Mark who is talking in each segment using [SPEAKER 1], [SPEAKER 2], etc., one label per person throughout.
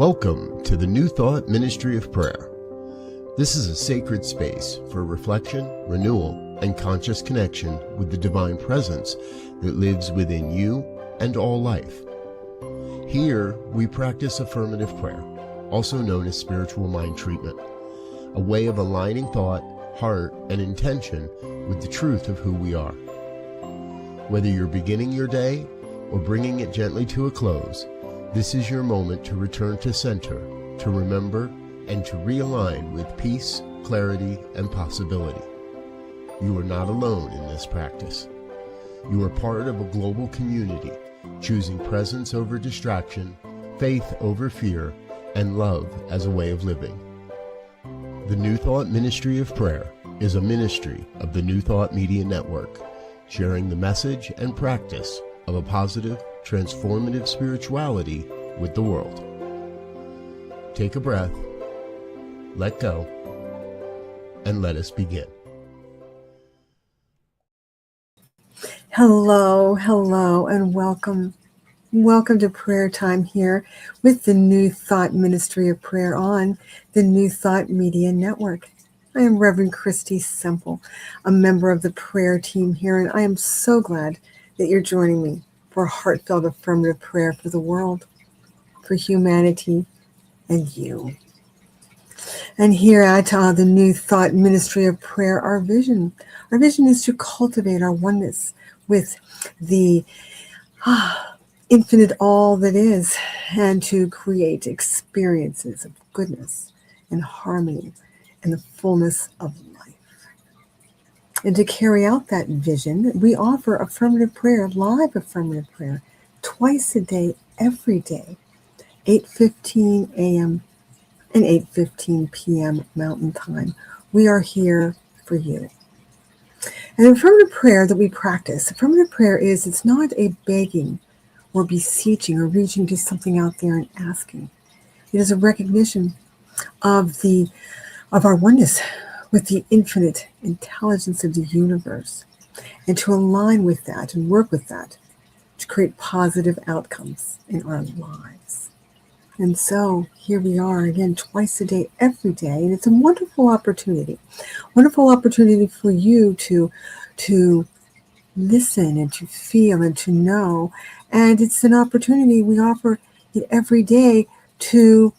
[SPEAKER 1] Welcome to the New Thought Ministry of Prayer. This is a sacred space for reflection, renewal, and conscious connection with the divine presence that lives within you and all life. Here, we practice affirmative prayer, also known as spiritual mind treatment, a way of aligning thought, heart, and intention with the truth of who we are. Whether you're beginning your day or bringing it gently to a close, this is your moment to return to center, to remember, and to realign with peace, clarity, and possibility. You are not alone in this practice. You are part of a global community, choosing presence over distraction, faith over fear, and love as a way of living. The New Thought Ministry of Prayer is a ministry of the New Thought Media Network, sharing the message and practice of a positive, transformative spirituality with the world. Take a breath, let go, and let us begin.
[SPEAKER 2] Hello, and welcome. Welcome to prayer time here with the New Thought Ministry of Prayer on the New Thought Media Network. I am Reverend Christy Semple, a member of the prayer team here, and I am so glad that you're joining me for a heartfelt affirmative prayer for the world, for humanity, and you. And here at the New Thought Ministry of Prayer, our vision is to cultivate our oneness with the infinite all that is, and to create experiences of goodness and harmony and the fullness of life. And to carry out that vision, we offer affirmative prayer, live affirmative prayer, twice a day, every day, 8:15 a.m. and 8:15 p.m. Mountain Time. We are here for you. And affirmative prayer that we practice, affirmative prayer it's not a begging or beseeching or reaching to something out there and asking. It is a recognition of our oneness with the infinite intelligence of the universe, and to align with that and work with that to create positive outcomes in our lives. And so here we are again, twice a day, every day, and it's a wonderful opportunity for you to listen and to feel and to know. And it's an opportunity we offer it every day to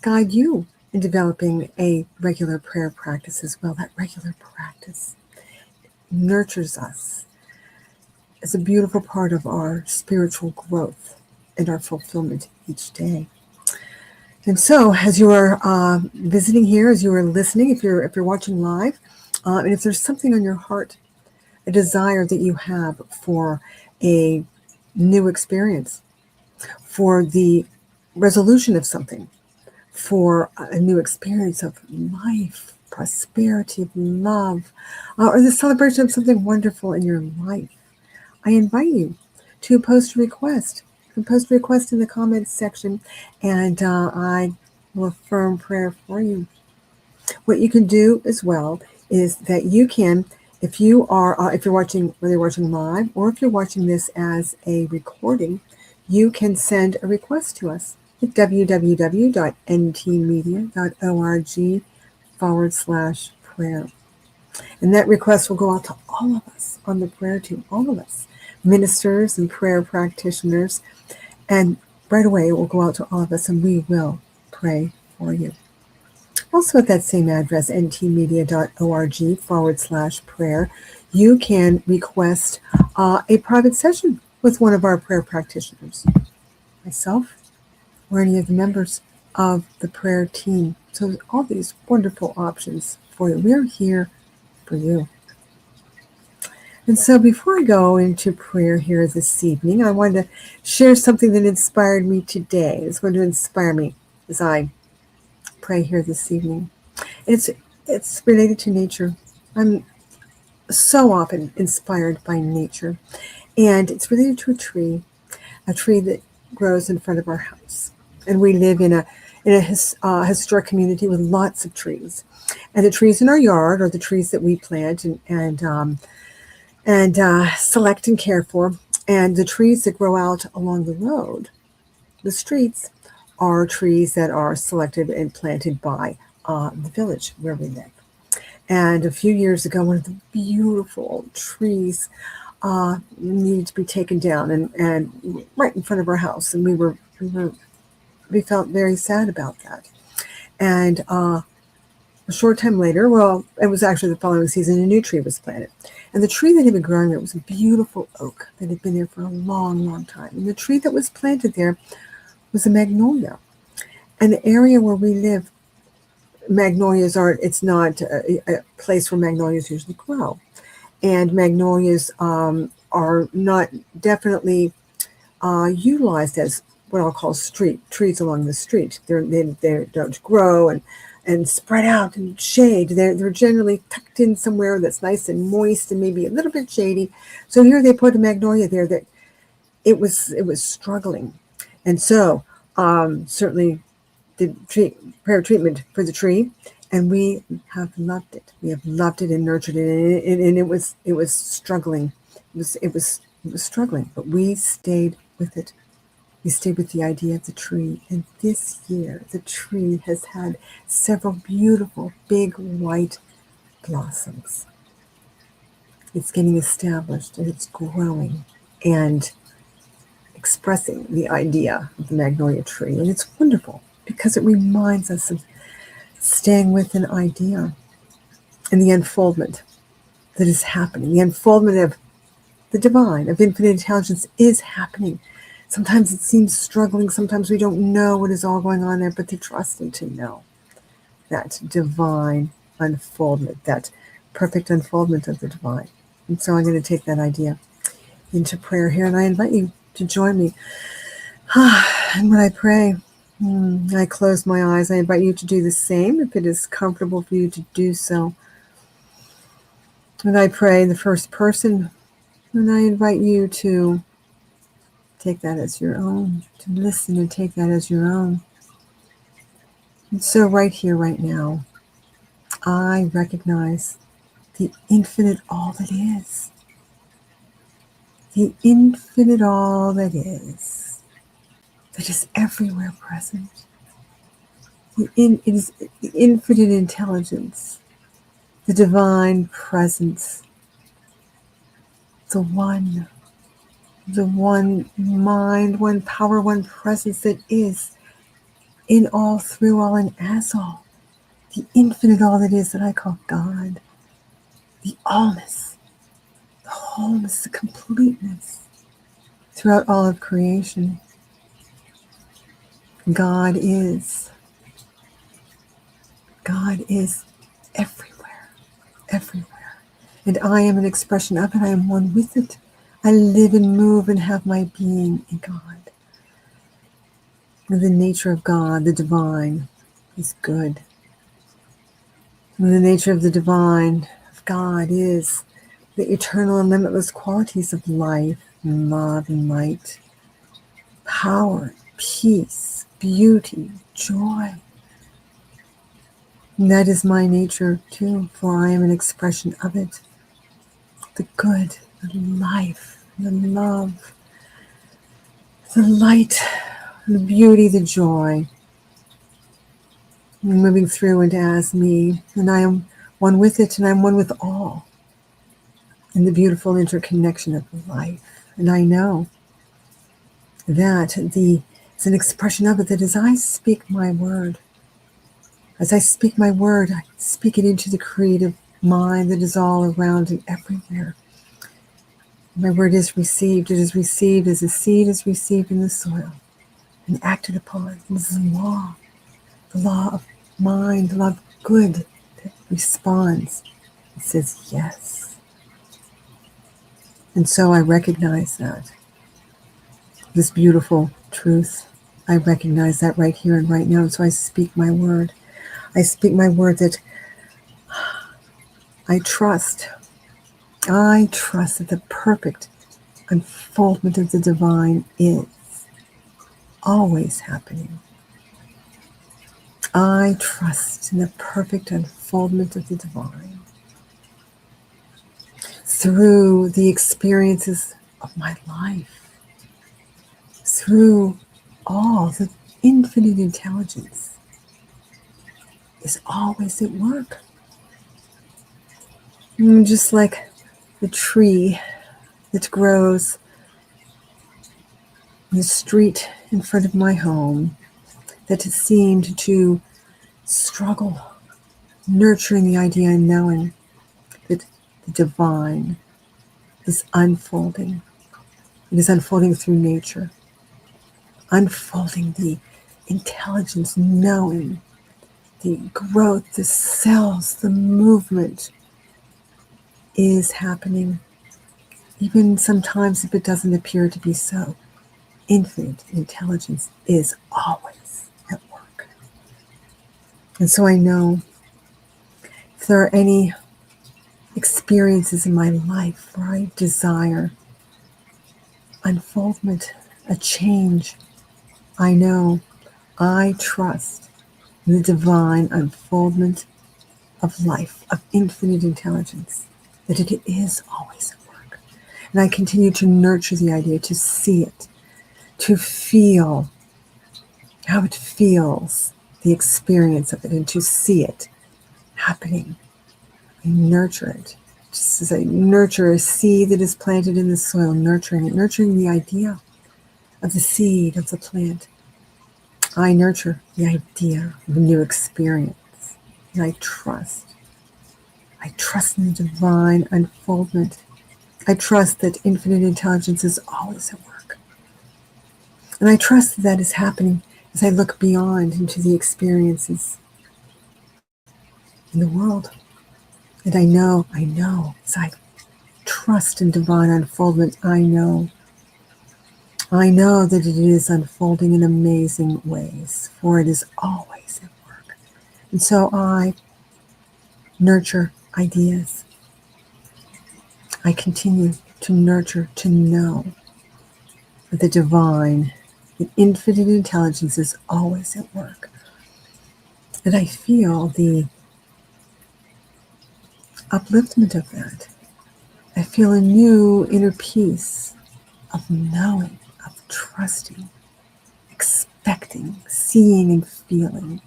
[SPEAKER 2] guide you in developing a regular prayer practice as well. That regular practice nurtures us as a beautiful part of our spiritual growth and our fulfillment each day. And so, as you are visiting here, as you are listening, if you're watching live, and if there's something on your heart, a desire that you have for a new experience, for the resolution of something, for a new experience of life, prosperity, love, or the celebration of something wonderful in your life, I invite you to post a request. You can post a request in the comments section, and I will affirm prayer for you. What you can do as well is that you can, if you're watching, whether you're watching live or if you're watching this as a recording, you can send a request to us at www.ntmedia.org/prayer. And that request will go out to all of us on the prayer team, all of us, ministers and prayer practitioners. And right away, it will go out to all of us, and we will pray for you. Also at that same address, ntmedia.org/prayer, you can request a private session with one of our prayer practitioners, myself, or any of the members of the prayer team. So all these wonderful options for you. We're here for you. And so before I go into prayer here this evening, I wanted to share something that inspired me today. It's going to inspire me as I pray here this evening. It's related to nature. I'm so often inspired by nature. And it's related to a tree that grows in front of our house. And we live in a historic community with lots of trees. And the trees in our yard are the trees that we plant and select and care for. And the trees that grow out along the road, the streets, are trees that are selected and planted by the village where we live. And a few years ago, one of the beautiful trees needed to be taken down, and right in front of our house, and we felt very sad about that. And a short time later, well, it was actually the following season, a new tree was planted. And the tree that had been growing there was a beautiful oak that had been there for a long, long time. And the tree that was planted there was a magnolia. And the area where we live, magnolias aren't, it's not a place where magnolias usually grow. And magnolias are not definitely utilized as what I'll call street trees along the street. They don't grow and spread out in shade. They're generally tucked in somewhere that's nice and moist and maybe a little bit shady. So here they put a magnolia there that it was struggling, and so certainly did prayer treatment for the tree, and we have loved it. We have loved it and nurtured it, and it was struggling. It was struggling, but we stayed with it. We stayed with the idea of the tree, and this year the tree has had several beautiful big white blossoms. It's getting established and it's growing and expressing the idea of the magnolia tree, and it's wonderful because it reminds us of staying with an idea and the unfoldment that is happening. The unfoldment of the divine, of infinite intelligence is happening. Sometimes it seems struggling. Sometimes we don't know what is all going on there, but to trust and to know that divine unfoldment, that perfect unfoldment of the divine. And so I'm going to take that idea into prayer here, and I invite you to join me. And when I pray, I close my eyes. I invite you to do the same if it is comfortable for you to do so. And I pray in the first person, and I invite you to take that as your own, to listen and take that as your own. And so right here, right now, I recognize the infinite all that is. The infinite all that is everywhere present. It is the infinite intelligence, the divine presence, the one mind, one power, one presence that is in all, through all, and as all. The infinite all that is that I call God. The allness, the wholeness, the completeness throughout all of creation. God is everywhere, everywhere. And I am an expression of it. I am one with it. I live and move and have my being in God. And the nature of God, the divine, is good. And the nature of the divine, of God, is the eternal and limitless qualities of life and love and light, power, peace, beauty, joy. And that is my nature too, for I am an expression of it. The good, the life, the love, the light, the beauty, the joy, and moving through and as me. And I am one with it, and I'm one with all in the beautiful interconnection of life. And I know that it's an expression of it, that as I speak my word, I speak it into the creative mind that is all around and everywhere. My word is received. It is received as a seed is received in the soil and acted upon. This is the law of mind, the law of good that responds. It says yes. And so I recognize that. This beautiful truth, I recognize that right here and right now. So I speak my word. I speak my word that I trust that the perfect unfoldment of the divine is always happening. I trust in the perfect unfoldment of the divine through the experiences of my life, through all the infinite intelligence is always at work. Just like the tree that grows in the street in front of my home that seemed to struggle, nurturing the idea and knowing that the divine is unfolding. It is unfolding through nature, unfolding the intelligence, knowing the growth, the cells, the movement is happening, even sometimes if it doesn't appear to be so. Infinite intelligence is always at work. And so I know if there are any experiences in my life where I desire unfoldment, a change, I know, I trust in the divine unfoldment of life, of infinite intelligence, that it is always at work. And I continue to nurture the idea, to see it, to feel how it feels, the experience of it, and to see it happening. I nurture it. Just as I nurture a seed that is planted in the soil, nurturing it, nurturing the idea of the seed, of the plant. I nurture the idea of a new experience. And I trust. I trust in the divine unfoldment. I trust that infinite intelligence is always at work. And I trust that that is happening as I look beyond into the experiences in the world. And I know, as I trust in divine unfoldment, I know that it is unfolding in amazing ways, for it is always at work. And so I nurture ideas. I continue to nurture, to know that the divine, the infinite intelligence is always at work. And I feel the upliftment of that. I feel a new inner peace of knowing, of trusting, expecting, seeing and feeling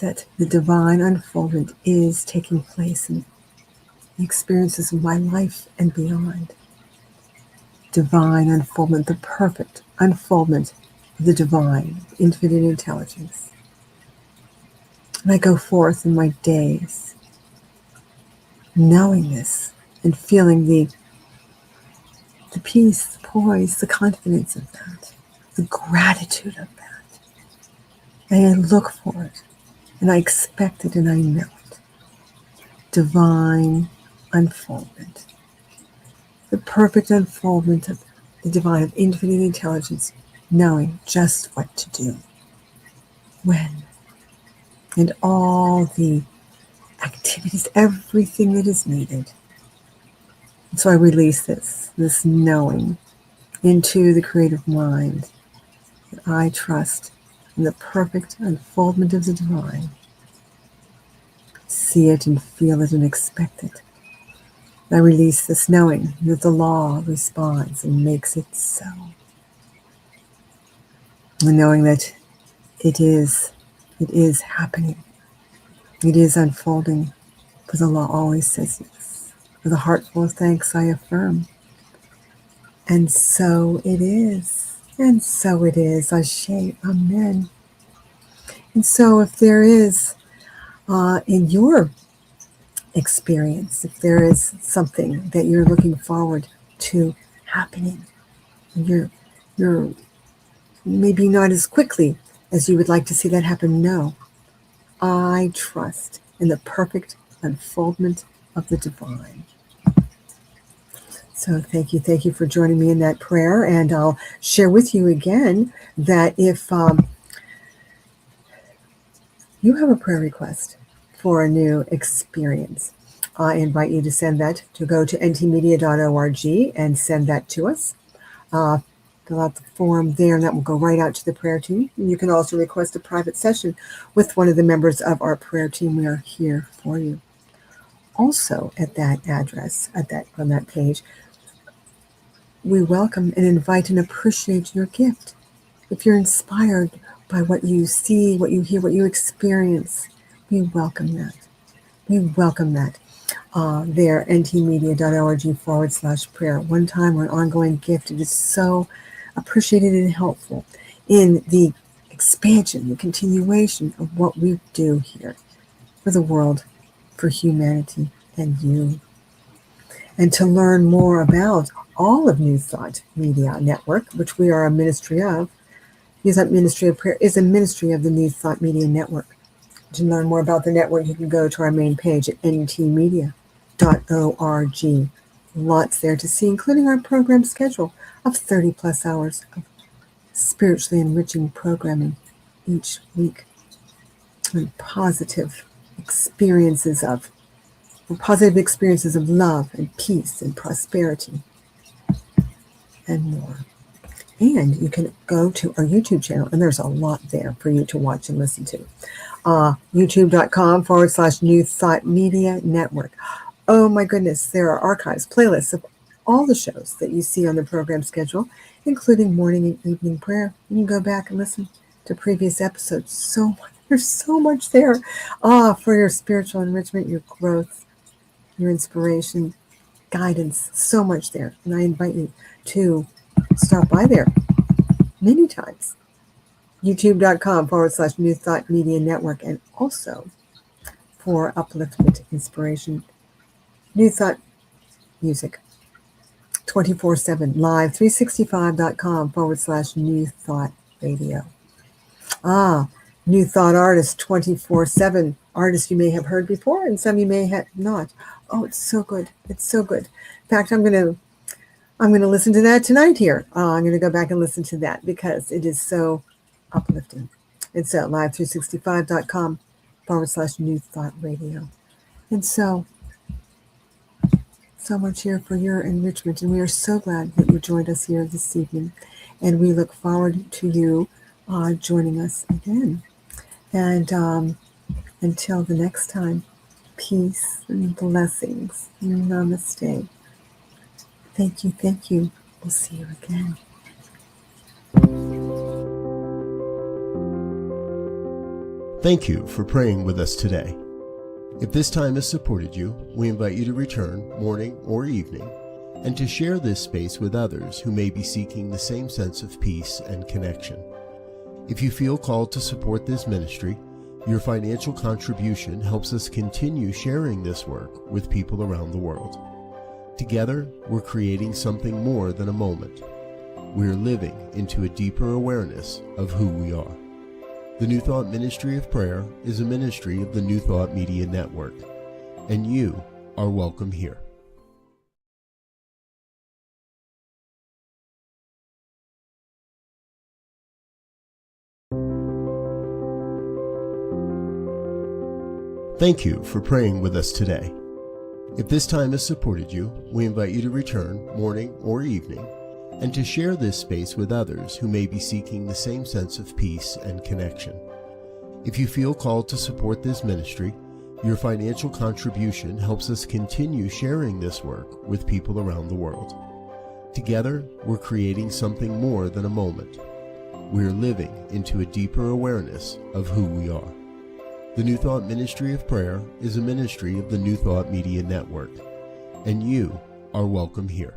[SPEAKER 2] that the divine unfoldment is taking place in the experiences of my life and beyond. Divine unfoldment, the perfect unfoldment of the divine, infinite intelligence. And I go forth in my days knowing this and feeling the peace, the poise, the confidence of that, the gratitude of that. And I look for it, and I expect it, and I know it. Divine unfoldment. The perfect unfoldment of the divine, of infinite intelligence, knowing just what to do, when, and all the activities, everything that is needed. And so I release this knowing into the creative mind that I trust in the perfect unfoldment of the divine. See it and feel it and expect it. I release this knowing that the law responds and makes it so. And knowing that it is happening. It is unfolding, for the law always says yes. With a heart full of thanks, I affirm. And so it is. And so it is. Ashe, amen. And so if there is, in your experience, if there is something that you're looking forward to happening, and you're maybe not as quickly as you would like to see that happen, no. I trust in the perfect unfoldment of the divine. So thank you for joining me in that prayer. And I'll share with you again that if you have a prayer request for a new experience, I invite you to send that, to go to ntmedia.org and send that to us. Fill out the form there, and that will go right out to the prayer team. And you can also request a private session with one of the members of our prayer team. We are here for you. Also, at that address, on that page, we welcome and invite and appreciate your gift. If you're inspired by what you see, what you hear, what you experience. We welcome that. We welcome that. There, ntmedia.org/prayer. One time or an ongoing gift. It is so appreciated and helpful in the expansion, the continuation of what we do here for the world, for humanity, and you. And to learn more about all of New Thought Media Network, which we are a ministry of, New Thought Ministry of Prayer is a ministry of the New Thought Media Network. To learn more about the network, you can go to our main page at ntmedia.org. Lots there to see, including our program schedule of 30 plus hours of spiritually enriching programming each week. And positive experiences of love and peace and prosperity and more. And you can go to our YouTube channel, and there's a lot there for you to watch and listen to. YouTube.com/New Thought Media Network. Oh my goodness, there are archives, playlists of all the shows that you see on the program schedule, including morning and evening prayer. You can go back and listen to previous episodes. There's so much there for your spiritual enrichment, your growth, your inspiration, guidance, so much there. And I invite you to stop by there many times. YouTube.com/New Thought Media Network, and also for upliftment, inspiration, New Thought music, 24/7 live, 365.com/New Thought Radio. New Thought artists, 24/7 artists you may have heard before, and some you may have not. Oh, it's so good. It's so good. In fact, I'm going to listen to that tonight here. I'm going to go back and listen to that because it is so uplifting. It's at live365.com/New Thought Radio. And so much here for your enrichment. And we are so glad that you joined us here this evening. And we look forward to you joining us again. And until the next time, peace and blessings. Namaste. Thank you. We'll see you again.
[SPEAKER 1] Thank you for praying with us today. If this time has supported you, we invite you to return morning or evening and to share this space with others who may be seeking the same sense of peace and connection. If you feel called to support this ministry, your financial contribution helps us continue sharing this work with people around the world. Together, we're creating something more than a moment. We're living into a deeper awareness of who we are. The New Thought Ministry of Prayer is a ministry of the New Thought Media Network, and you are welcome here. Thank you for praying with us today. If this time has supported you, we invite you to return morning or evening and to share this space with others who may be seeking the same sense of peace and connection. If you feel called to support this ministry, your financial contribution helps us continue sharing this work with people around the world. Together, we're creating something more than a moment. We're living into a deeper awareness of who we are. The New Thought Ministry of Prayer is a ministry of the New Thought Media Network, and you are welcome here.